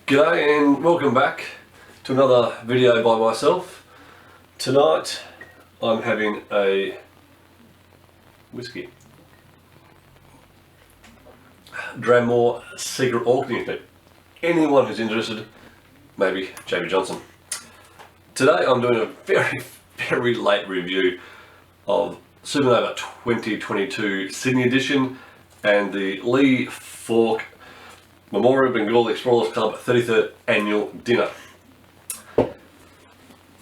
G'day and welcome back to another video by myself. Tonight I'm having a whiskey. Dramore Secret Orkney. But anyone who's interested, maybe Jamie Johnson. Today I'm doing a very late review of SupaNova 2022 Sydney edition and the Lee Falk Memorial Bengal Explorers Club 33rd Annual Dinner.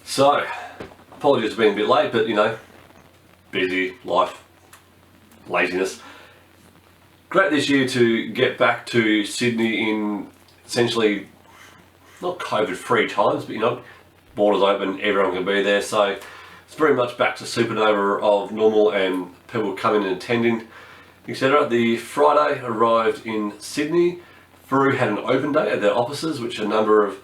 So, apologies for being a bit late, but you know, busy, life, laziness. Great this year to get back to Sydney in essentially, not COVID-free times, but you know, borders open, everyone can be there, so it's very much back to SupaNova of normal and people coming and attending, etc. The Friday arrived in Sydney. Brew had an open day at their offices, which a number of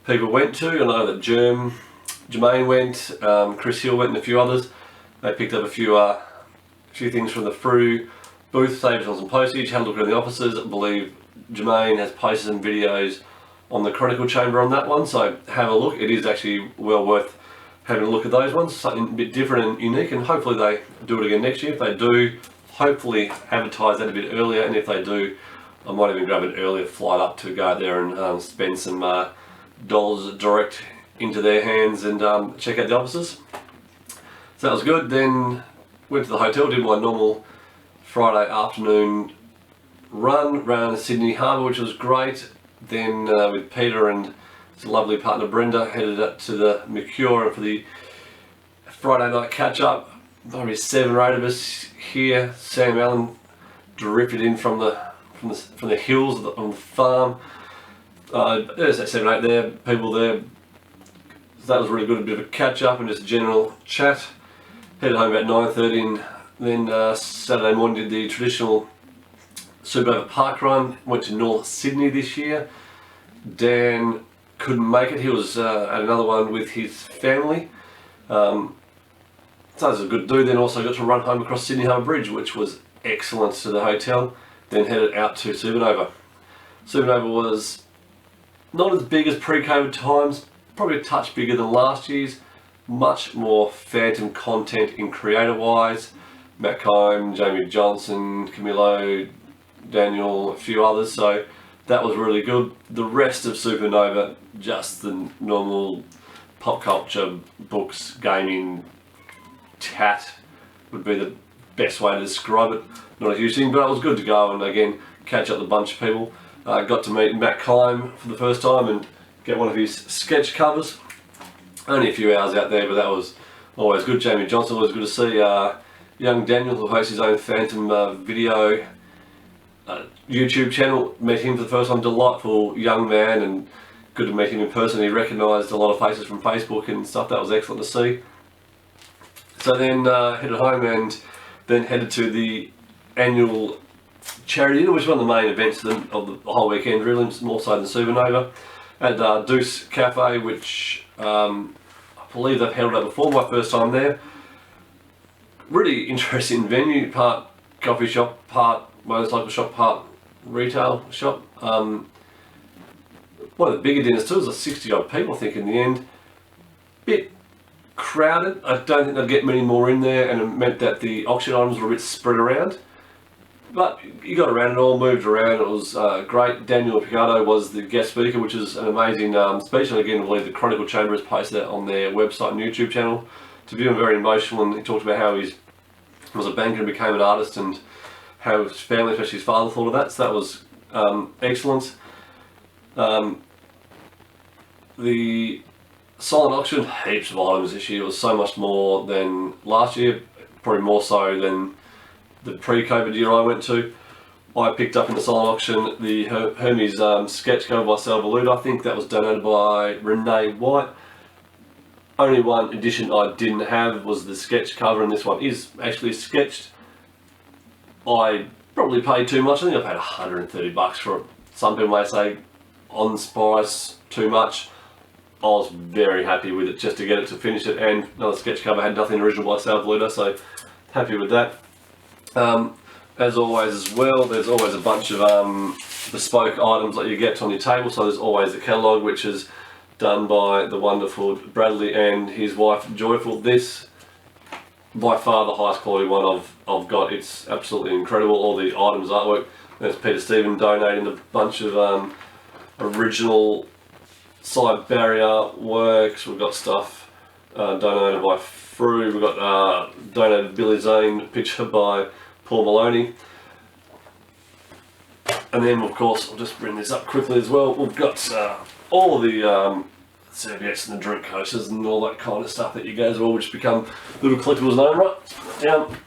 people went to. I know that Jermaine went, Chris Hill went, and a few others. They picked up a few things from the Frew booth, saved on some postage, had a look around the offices. I believe Jermaine has posted some videos on the Chronicle Chamber on that one, so have a look. It is actually well worth having a look at those ones. Something a bit different and unique, and hopefully they do it again next year. If they do, hopefully advertise that a bit earlier, and if they do, I might even grab an earlier flight up to go there and spend some dollars direct into their hands and check out the offices. So that was good. Then went to the hotel, did my normal Friday afternoon run around Sydney Harbour, which was great. Then with Peter and his lovely partner Brenda, headed up to the Mercure for the Friday night catch up. Probably 7 or 8 of us here. Sam Allen drifted in from the hills on the farm. There's that 7 or 8 there, people there. So that was really good, a bit of a catch up and just a general chat. Headed home about 9:30 and then Saturday morning did the traditional SupaNova park run. Went to North Sydney this year. Dan couldn't make it, he was at another one with his family. So that was a good do. Then also got to run home across Sydney Harbour Bridge, which was excellent, to the hotel. Then headed out to SupaNova. SupaNova was not as big as pre-COVID times, probably a touch bigger than last year's, much more phantom content in creator-wise. Matt Kime, Jamie Johnson, Camilo, Daniel, a few others, so that was really good. The rest of SupaNova, just the normal pop culture, books, gaming, chat would be the best way to describe it. Not a huge thing, but it was good to go and again catch up with a bunch of people. Got to meet Matt Kime for the first time and get one of his sketch covers. Only a few hours out there, but that was always good. Jamie Johnson, always good to see. Young Daniel, who hosts his own Phantom video YouTube channel, met him for the first time. Delightful young man and good to meet him in person. He recognised a lot of faces from Facebook and stuff. That was excellent to see. So then headed home and then headed to the annual charity dinner, which is one of the main events of the whole weekend, really, more so than SupaNova, at Deuce Cafe, which I believe they've held up before, my first time there. Really interesting venue, part coffee shop, part motorcycle shop, part retail shop. One of the bigger dinners too, it was 60 odd people I think in the end. Bit crowded, I don't think they'd get many more in there, and it meant that the auction items were a bit spread around. But you got around it all, moved around, it was great. Daniel Picardo was the guest speaker, which is an amazing speech, and again I believe the Chronicle Chamber has posted that on their website and YouTube channel. To view him, very emotional, and he talked about how he was a banker and became an artist and how his family, especially his father, thought of that, so that was excellent. The silent auction, heaps of items this year. It was so much more than last year, probably more so than the pre-COVID year I went to. I picked up in the silent auction the Hermes sketch cover by Salvaluda. I think that was donated by Renee White. Only one edition I didn't have was the sketch cover, and this one is actually sketched. I probably paid too much. I think I paid $130 for it. Some people may say on price too much. I was very happy with it just to get it to finish it, and another sketch cover had nothing original by Salvaluda, so happy with that. As always as well, there's always a bunch of bespoke items that you get on your table. So there's always a catalogue which is done by the wonderful Bradley and his wife Joyful. This, by far the highest quality one I've got. It's absolutely incredible. All the items, artwork. There's Peter Stephen donating a bunch of original side barrier works. We've got stuff donated by Frew. We've got donated Billy Zane picture by Paul Maloney. And then of course, I'll just bring this up quickly as well. We've got all of the serviettes and the drink coasters and all that kind of stuff that you guys all which become little collectibles known, right? Down.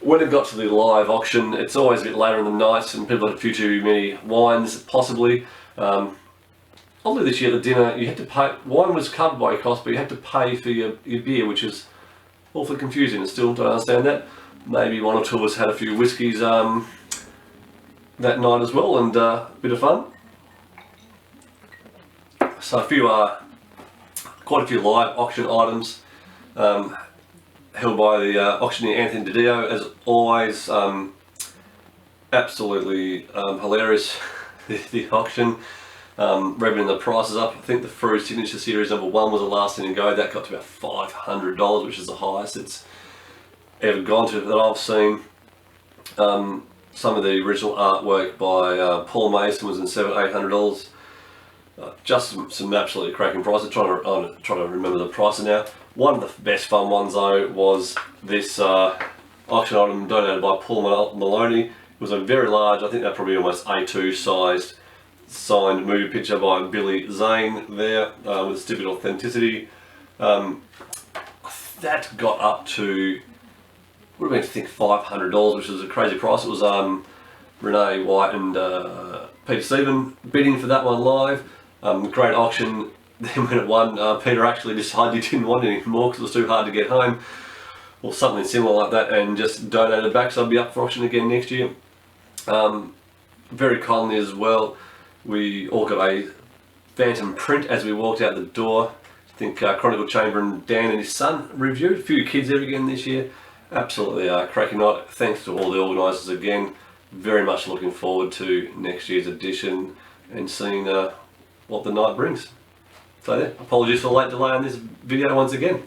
When it got to the live auction, it's always a bit later in the night and people had a few too many wines, possibly. Although this year at the dinner, you had to pay, wine was covered by your cost, but you had to pay for your beer, which is awfully confusing and still don't understand that. Maybe one or two of us had a few whiskies that night as well, and a bit of fun. So quite a few live auction items held by the auctioneer Anthony DiDio, as always. Absolutely hilarious, the auction. Revving the prices up. I think the Frew Signature Series #1 was the last thing to go. That got to about $500, which is the highest it's ever gone to that I've seen. Some of the original artwork by Paul Mason was in $700-800. Just some absolutely cracking prices. Trying to remember the prices now. One of the best fun ones though was this auction item donated by Paul Maloney. It was a very large, I think they're probably almost A2 sized, signed movie picture by Billy Zane there with stupid authenticity. That got up to, would have been I think $500, which was a crazy price. It was Renee White and Peter Stephen bidding for that one live. Great auction. Then when it won, Peter actually decided he didn't want it anymore because it was too hard to get home, or something similar like that, and just donated it back. So I'll be up for auction again next year. Very kindly as well, we all got a phantom print as we walked out the door. I think Chronicle Chamber and Dan and his son reviewed. A few kids there again this year. Absolutely cracking night. Thanks to all the organisers again. Very much looking forward to next year's edition and seeing what the night brings. So yeah, apologies for the late delay on this video once again.